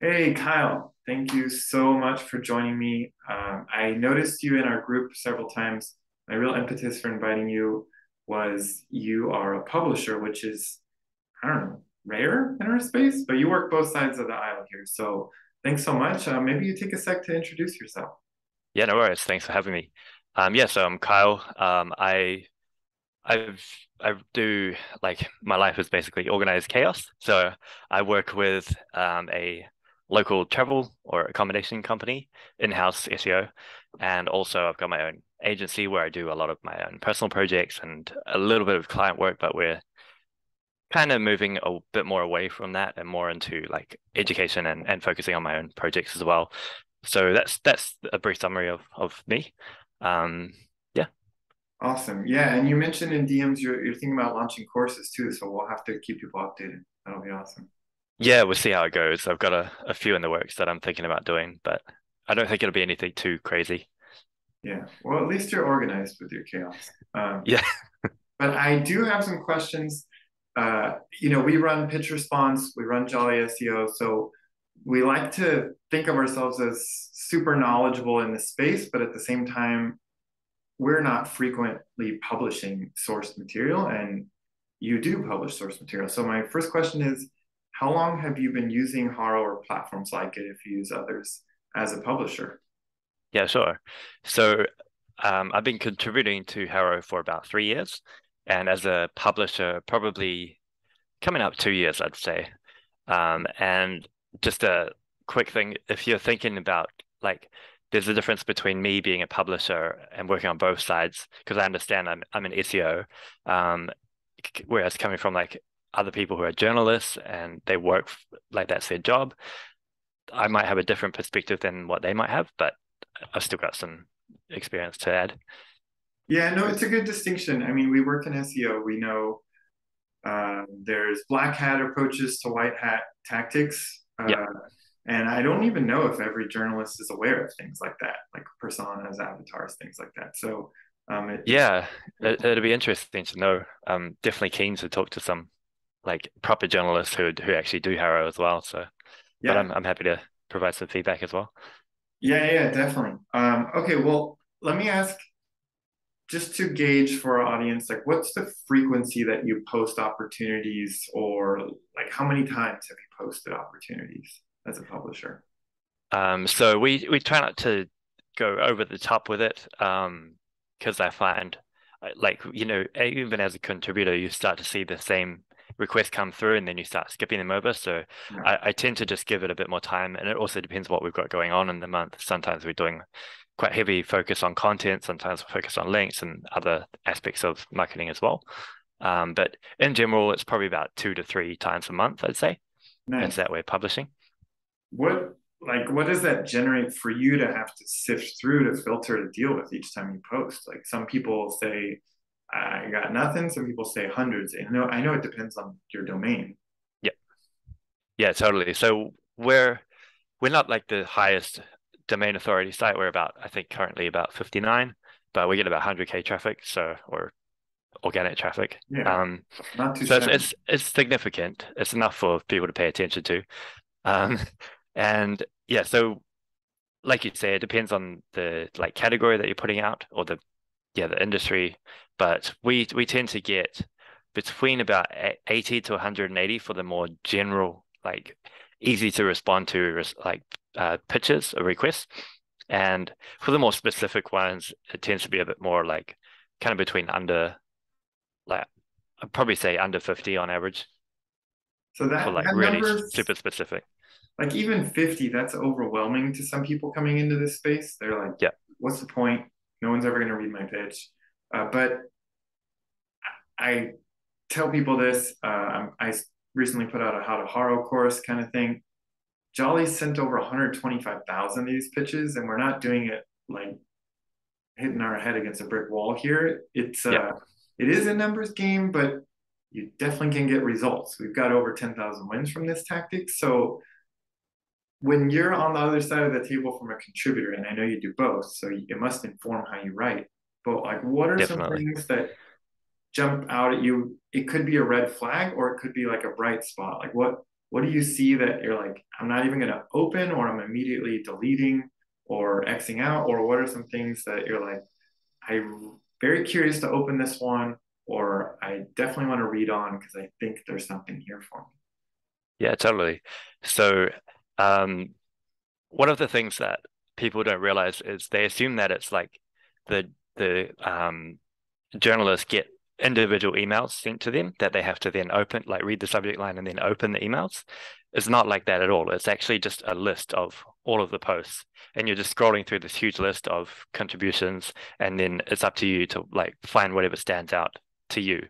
Hey, Kyle, thank you so much for joining me. I noticed you in our group several times. My real impetus for inviting you was you are a publisher, which is, I don't know, rare in our space, but you work both sides of the aisle here. So thanks so much. Maybe you take a sec to introduce yourself. Yeah, no worries. Thanks for having me. Yeah, so I'm Kyle. I've I do like my life is basically organized chaos. So I work with a local travel or accommodation company, in-house SEO, and also I've got my own agency where I do a lot of my own personal projects and a little bit of client work, but we're kind of moving a bit more away from that and more into like education and focusing on my own projects as well. So that's a brief summary of me. Um, yeah, Awesome. Yeah, and you mentioned in DMs you're thinking about launching courses too, so we'll have to keep people updated. That'll be awesome. yeah, we'll see how it goes. I've got a few in the works that I'm thinking about doing, but I don't think it'll be anything too crazy. Yeah. Well, at least you're organized with your chaos. Yeah, But I do have some questions. We run pitch response, we run Jolly SEO, so we like to think of ourselves as super knowledgeable in the space, but at the same time, we're not frequently publishing source material, and you do publish source material. So my first question is, how long have you been using HARO or platforms like it if you use others as a publisher? yeah, sure. So I've been contributing to HARO for about 3 years, and as a publisher, probably coming up 2 years, I'd say. And just a quick thing, if you're thinking about like, there's a difference between me being a publisher and working on both sides, because I understand I'm an SEO, um, whereas coming from like other people who are journalists and they work like that's their job, I might have a different perspective than what they might have, but I've still got some experience to add. Yeah, no, it's a good distinction. I mean, we work in SEO. We know there's black hat approaches to white hat tactics. Yeah. And I don't even know if every journalist is aware of things like that, like personas, avatars, things like that. So it's Yeah, it'll be interesting to know. I'm definitely keen to talk to some like proper journalists who actually do HARO as well. So, but yeah, I'm happy to provide some feedback as well. yeah, definitely. Okay, well, let me ask just to gauge for our audience, like what's the frequency that you post opportunities, or like how many times have you posted opportunities as a publisher? So we try not to go over the top with it, because I find like even as a contributor, you start to see the same requests come through, and then you start skipping them over. So Yeah. I tend to just give it a bit more time, and it also depends what we've got going on in the month. Sometimes we're doing quite heavy focus on content, sometimes we focus on links and other aspects of marketing as well. But in general, it's probably about 2 to 3 times a month, I'd say. It's Nice. that way publishing. What does that generate for you to have to sift through to filter to deal with each time you post? Like some people say I got nothing, some people say hundreds. And I know it depends on your domain. Yeah, yeah, totally. So we're not like the highest domain authority site. We're about, I think, currently about 59, but we get about 100K traffic, so or organic traffic. Yeah, not too So it's shabby. it's it's significant. It's enough for people to pay attention to. Um, and yeah, so like you say, it depends on the like category that you're putting out or the industry. But we tend to get between about 80 to 180 for the more general, like easy to respond to like pitches or requests. And for the more specific ones, it tends to be a bit more like kind of between under like I'd probably say under 50 on average So for that like that really number's super specific. like even 50, that's overwhelming to some people coming into this space. They're like, Yeah. what's the point? No one's ever going to read my pitch. But I tell people this. I recently put out a how to haro course kind of thing. Jolly sent over 125,000 of these pitches, and we're not doing it like hitting our head against a brick wall here. Yeah. It is a numbers game, but you definitely can get results. We've got over 10,000 wins from this tactic. So when you're on the other side of the table from a contributor, and I know you do both, so it must inform how you write. But like, what are some Definitely. things that jump out at you? It could be a red flag, or it could be like a bright spot. Like, what do you see that you're like, I'm not even going to open, or I'm immediately deleting or Xing out? Or what are some things that you're like, I'm very curious to open this one, or I definitely want to read on because I think there's something here for me? Yeah, totally. So, um, one of the things that people don't realize is they assume that it's like the journalists get individual emails sent to them that they have to then open, like read the subject line and then open the emails. It's not like that at all. It's actually just a list of all of the posts, and you're just scrolling through this huge list of contributions, and then it's up to you to like find whatever stands out to you.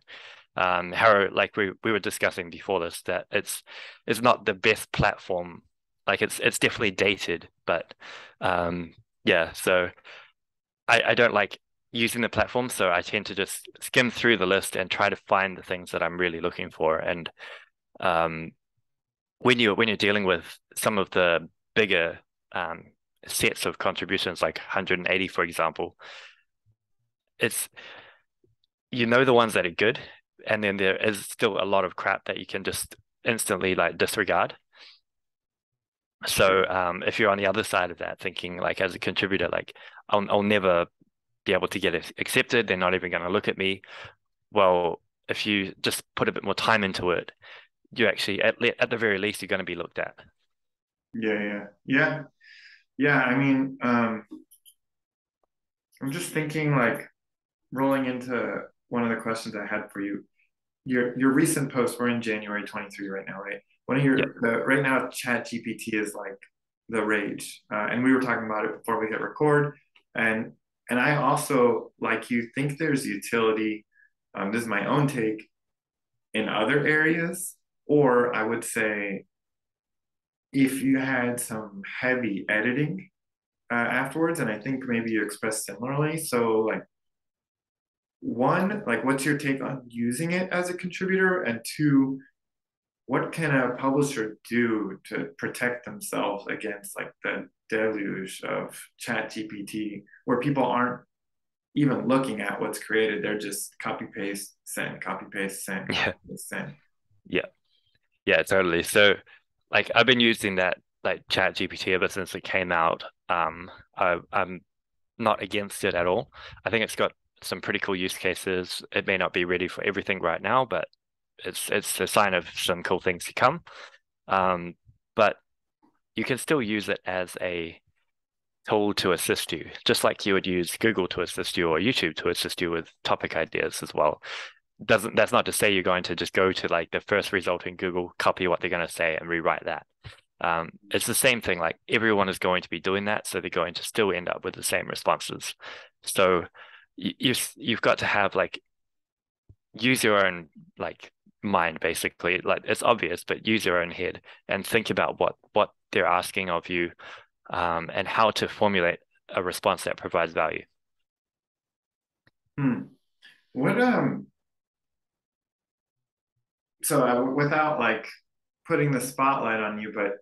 HARO, like we were discussing before this, that it's not the best platform. Like it's definitely dated, but yeah. So I don't like using the platform, so I tend to just skim through the list and try to find the things that I'm really looking for. And um, when you're dealing with some of the bigger um, sets of contributions, like 180, for example, it's the ones that are good, and then there is still a lot of crap that you can just instantly like disregard. So if you're on the other side of that, thinking like as a contributor, like I'll never be able to get it accepted, they're not even going to look at me. Well, if you just put a bit more time into it, you actually at the very least you're going to be looked at. Yeah, yeah, yeah, yeah. I mean, I'm just thinking like rolling into one of the questions I had for you. Your recent posts were in January 23 right now, right? One of Yeah, your right now, Chat GPT is like the rage, and we were talking about it before we hit record, and and I also, like you, think there's utility. This is my own take in other areas, or I would say if you had some heavy editing afterwards, and I think maybe you expressed similarly. So like one, like what's your take on using it as a contributor? And two, what can a publisher do to protect themselves against like the deluge of chat GPT where people aren't even looking at what's created? They're just copy paste, send, copy paste, send, copy yeah, paste, send. yeah, yeah, totally. So like I've been using that like Chat GPT ever since it came out. I'm not against it at all. I think it's got some pretty cool use cases. It may not be ready for everything right now, but it's a sign of some cool things to come. Um, but you can still use it as a tool to assist you, just like you would use Google to assist you or YouTube to assist you with topic ideas as well. Doesn't That's not to say you're going to just go to like the first result in Google, copy what they're going to say and rewrite that. It's the same thing, like everyone is going to be doing that, so they're going to still end up with the same responses. So you've got to have like use your own like mind basically. Like it's obvious, but use your own head and think about what they're asking of you, and how to formulate a response that provides value. Hmm. What so without like putting the spotlight on you, but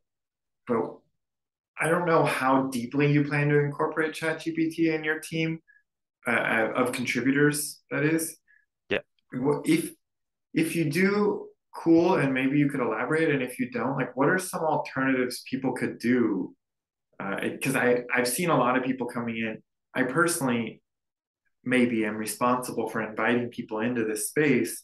I don't know how deeply you plan to incorporate ChatGPT in your team of contributors. That is, Yeah, if you do, cool, and maybe you could elaborate. And if you don't, like, what are some alternatives people could do? Because I've seen a lot of people coming in. I personally maybe am responsible for inviting people into this space,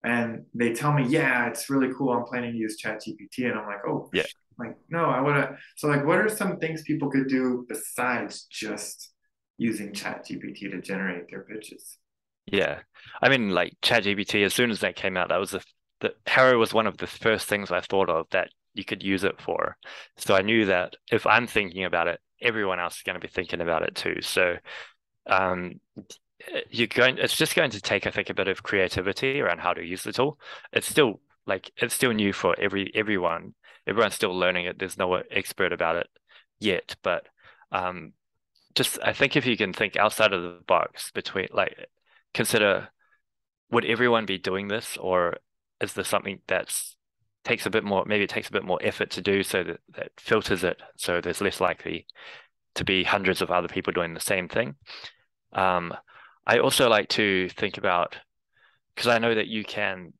and they tell me, "Yeah, it's really cool. I'm planning to use ChatGPT," and I'm like, "Oh, yeah, like no, I want to." So, like, what are some things people could do besides just using ChatGPT to generate their pitches? yeah. I mean, like ChatGPT, as soon as that came out, that was the HARO was one of the first things I thought of that you could use it for. So I knew that if I'm thinking about it, everyone else is going to be thinking about it too. So um, it's just going to take, I think, a bit of creativity around how to use the tool. It's still it's still new for everyone. Everyone's still learning it. There's no expert about it yet, but um, just I think if you can think outside of the box between like consider, would everyone be doing this, or is there something that's takes a bit more, maybe it takes a bit more effort to do, so that filters it so there's less likely to be hundreds of other people doing the same thing. Um, I also like to think about, because I know that you can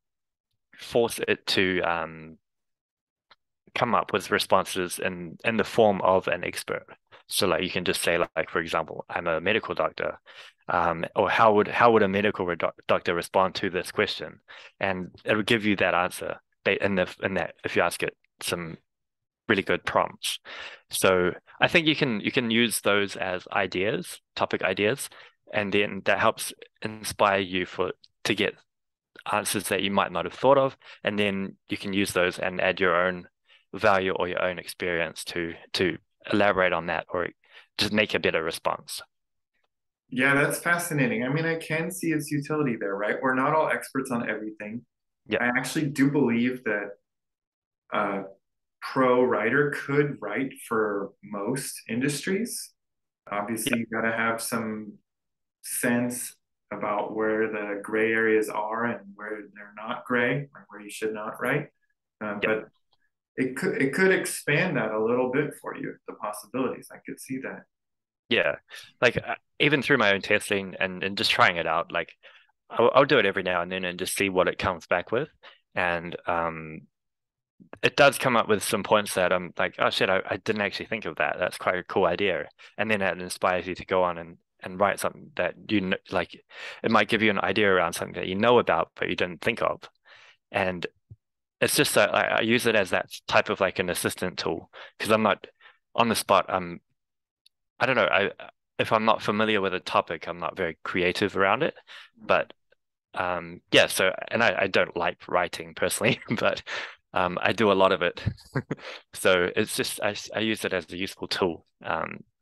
force it to come up with responses in the form of an expert. So like you can just say like for example, I'm a medical doctor, or how would a medical doctor respond to this question, and it would give you that answer in that if you ask it some really good prompts. So I think you can use those as ideas, topic ideas, and then that helps inspire you to get answers that you might not have thought of, and then you can use those and add your own value or your own experience to elaborate on that or just make a better response. Yeah, that's fascinating. I mean, I can see its utility there, right? We're not all experts on everything. Yeah, I actually do believe that a pro writer could write for most industries. yeah, Obviously, you got to have some sense about where the gray areas are and where they're not gray, or where you should not write. yeah. But it could expand that a little bit for you, the possibilities. I could see that. Yeah, like even through my own testing and just trying it out, like I'll do it every now and then and just see what it comes back with. And it does come up with some points that I'm like, oh shit, I didn't actually think of that. That's quite a cool idea. And then that inspires you to go on and write something that like it might give you an idea around something that you know about but you didn't think of. And it's just that I use it as that type of like an assistant tool because I'm not on the spot. I don't know. If I'm not familiar with a topic, I'm not very creative around it. But yeah, so and I don't like writing personally, but I do a lot of it. So it's just I use it as a useful tool,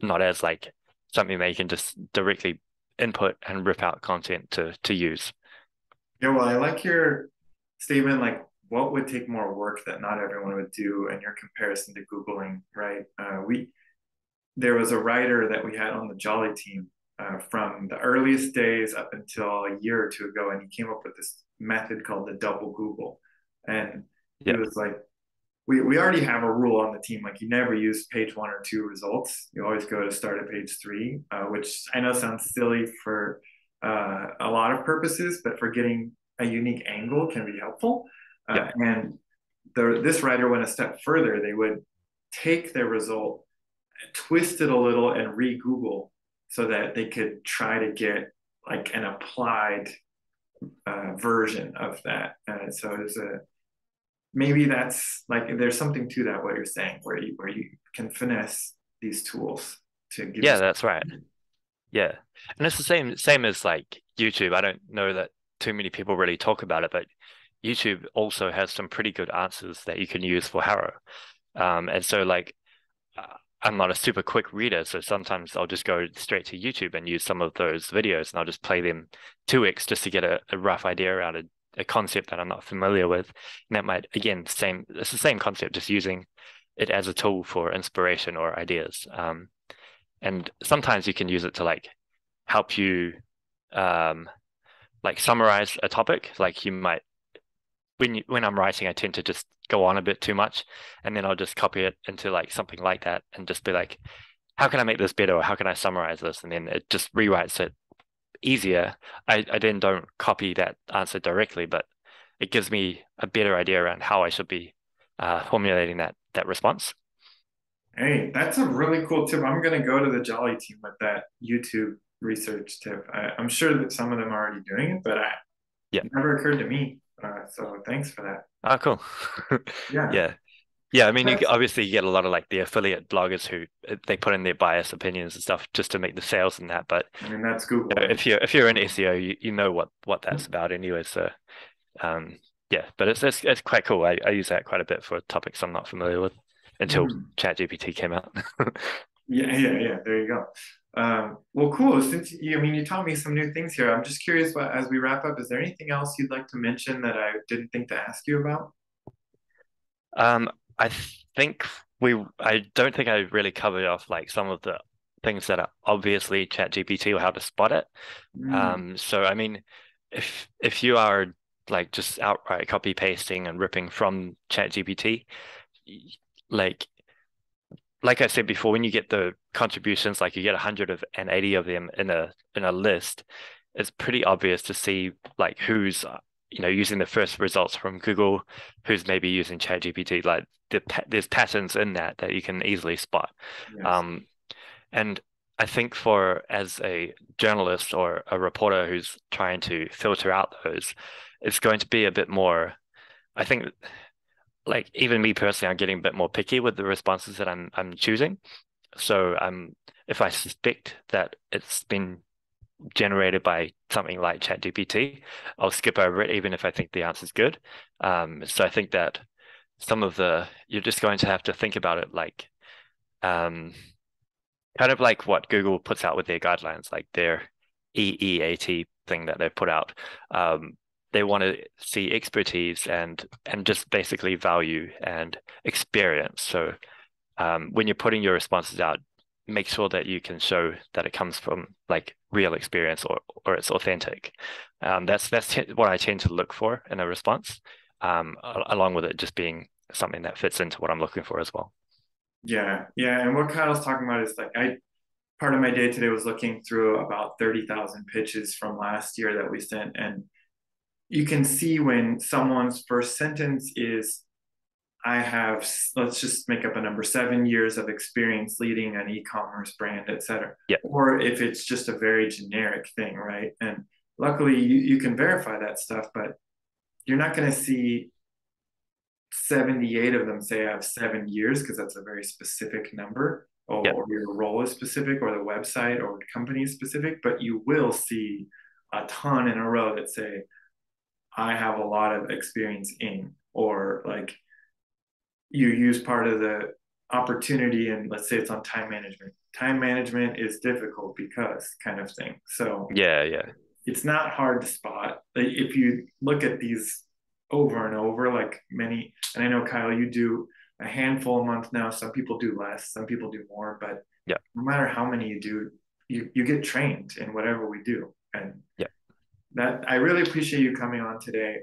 not as like something that you can just directly input and rip out content to use. Yeah, well, I like your statement, like what would take more work that not everyone would do, and your comparison to Googling, right? There was a writer that we had on the Jolly team from the earliest days up until a year or two ago, and he came up with this method called the double Google. And he Yeah, was like, we already have a rule on the team, like you never use page one or two results. You always go to start at page three, which I know sounds silly for a lot of purposes, but for getting a unique angle can be helpful. yeah, And this writer went a step further. They would take their result, twist it a little, and re-Google so that they could try to get like an applied version of that. So it's a maybe that's like there's something to that what you're saying where you can finesse these tools to give you yeah. That's right. Yeah, and it's the same as like YouTube. I don't know that too many people really talk about it, but YouTube also has some pretty good answers that you can use for HARO. And so like I'm not a super quick reader, so sometimes I'll just go straight to YouTube and use some of those videos, and I'll just play them 2x just to get a rough idea around a concept that I'm not familiar with. And that might, again, it's the same concept, just using it as a tool for inspiration or ideas. And sometimes you can use it to like help you um, like summarize a topic. Like you might when I'm writing, I tend to just go on a bit too much, and then I'll just copy it into like something like that, and just be like, how can I make this better, or how can I summarize this? And then it just rewrites it easier. I then don't copy that answer directly, but it gives me a better idea around how I should be formulating that response. hey, that's a really cool tip. I'm going to go to the Jolly team with that YouTube research tip. I'm sure that some of them are already doing it, but Yeah. it never occurred to me. So thanks for that. Oh, cool. Yeah, Yeah. Yeah, I mean, that's, obviously you get a lot of like the affiliate bloggers who they put in their bias opinions and stuff just to make the sales and that. But I mean, that's Google. if you're in SEO, you know what that's about anyway. So um, yeah, but it's quite cool. I use that quite a bit for topics I'm not familiar with until Mhm. ChatGPT came out. Yeah, yeah, yeah. There you go. Well, cool. Since I mean, you taught me some new things here. I'm just curious, but as we wrap up, is there anything else you'd like to mention that I didn't think to ask you about? Um, I think I don't think I really covered off like some of the things that are obviously ChatGPT or how to spot it. Mm. So I mean, if you are like just outright copy pasting and ripping from ChatGPT, like like I said before, when you get the contributions, like you get 180 of them in a list, it's pretty obvious to see like who's using the first results from Google, who's maybe using ChatGPT, like there's patterns in that you can easily spot. Yes. Um, and I think for as a journalist or a reporter who's trying to filter out those, it's going to be a bit more, I think, like even me personally, I'm getting a bit more picky with the responses that I'm choosing. So if I suspect that it's been generated by something like ChatGPT, I'll skip over it even if I think the answer's good. So I think that you're just going to have to think about it like um, kind of like what Google puts out with their guidelines, like their EEAT thing that they've put out. They want to see expertise and just basically value and experience. So when you're putting your responses out, make sure that you can show that it comes from like real experience or it's authentic. That's what I tend to look for in a response, along with it just being something that fits into what I'm looking for as well. Yeah, yeah. And what Kyle's talking about is like part of my day today was looking through about 30,000 pitches from last year that we sent. And you can see when someone's first sentence is, I have, let's just make up a number, 7 years of experience leading an e-commerce brand, et cetera. Yeah, Or if it's just a very generic thing, right? And luckily you can verify that stuff, but you're not going to see 78 of them say I have 7 years because that's a very specific number, yeah, or your role is specific, or the website or company is specific, but you will see a ton in a row that say, I have a lot of experience in, or like you use part of the opportunity, and let's say it's on time management. Time management is difficult because kind of thing. So yeah, yeah, it's not hard to spot. Like if you look at these over and over, like many, and I know Kyle, you do a handful a month now. Some people do less, some people do more, but yeah, no matter how many you do, you get trained in whatever we do. And yeah. that I really appreciate you coming on today.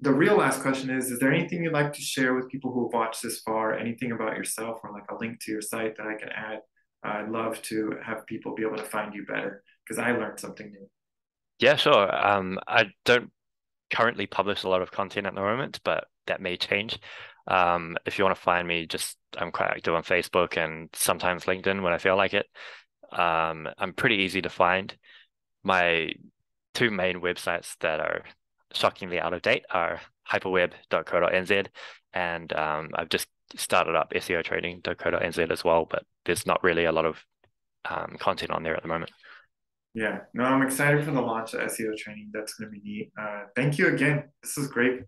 The real last question is there anything you'd like to share with people who have watched this far? Anything about yourself or like a link to your site that I can add? I'd love to have people be able to find you better because I learned something new. Yeah, sure. I don't currently publish a lot of content at the moment, but that may change. If you want to find me, just I'm quite active on Facebook and sometimes LinkedIn when I feel like it. I'm pretty easy to find. My two main websites that are shockingly out of date are hyperweb.co.nz and I've just started up seotraining.co.nz as well, but there's not really a lot of content on there at the moment. Yeah, no, I'm excited for the launch of SEO training. That's going to be neat. Thank you again. This is great.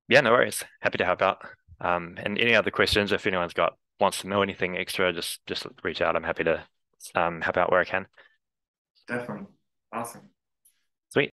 Yeah, no worries. Happy to help out. And any other questions, if anyone's wants to know anything extra, just reach out. I'm happy to help out where I can. Definitely. Awesome.